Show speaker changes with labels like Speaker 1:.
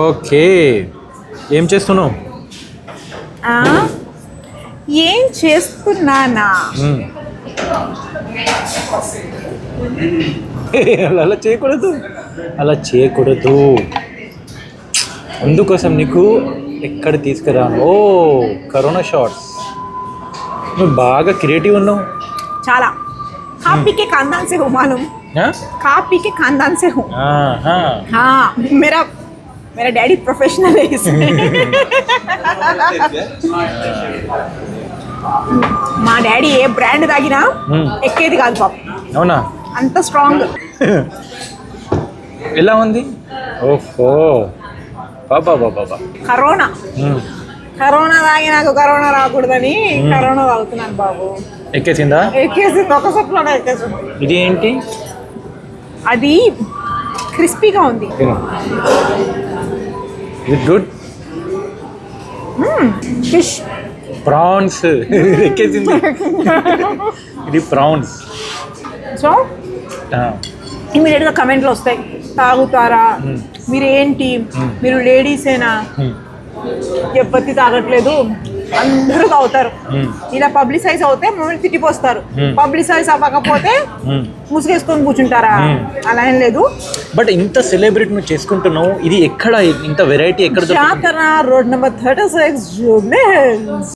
Speaker 1: Okay, ఏం చేస్తున్నావు?
Speaker 2: ఏం చేస్తున్నానా?
Speaker 1: అలా చేయకూడదు, అలా చేయకూడదు. అందుకోసం నీకు ఎక్కడ తీసుకురాను. ఓ కరోనా షార్ట్స్, నువ్వు బాగా క్రియేటివ్ ఉన్నావు.
Speaker 2: చాలా. కాపీ के खानदान से हूँ मालूम. कापी के खानदान से हूँ. हाँ, मेरा मेरा डैडी प्रोफेशनल है इसमें. మా డాడీ ఏ బ్రాండ్ తాగినా ఎక్కేది కాదు పాప.
Speaker 1: అవునా?
Speaker 2: అంత స్ట్రాంగ్.
Speaker 1: ఎలా ఉంది? ఓహో బాబా బాబా.
Speaker 2: కరోనా తాగి నాకు కరోనా రాకూడదని కరోనా తాగుతున్నాను బాబు.
Speaker 1: ఎక్కేసిందా?
Speaker 2: ఎక్కేసింది, ఒక సప్లోనే ఎక్కేసింది.
Speaker 1: ఇది ఏంటి?
Speaker 2: అది క్రిస్పీగా ఉంది.
Speaker 1: It good.
Speaker 2: ఫిష్
Speaker 1: ప్రాన్స్ ఎక్కేసింది. ఇది ప్రాన్స్.
Speaker 2: సో ఇమీడియట్గా కమెంట్లు వస్తాయి, తాగుతారా మీరు, ఏంటి మీరు లేడీసేనా, ఎప్పటి తాగట్లేదు, అందరూ తాగుతారు. ఇలా పబ్లిసైజ్ అవుతే మమ్మల్ని తిట్టిపోస్తారు. పబ్లిసైజ్ అవ్వకపోతే ముసుగేసుకొని కూర్చుంటారా? అలా ఏం లేదు.
Speaker 1: బట్ ఇంత సెలబ్రేట్ నువ్వు చేసుకుంటున్నావు, ఇది ఎక్కడ ఇంత వెరైటీ ఎక్కడ?
Speaker 2: Road number 36 Jubilee hills.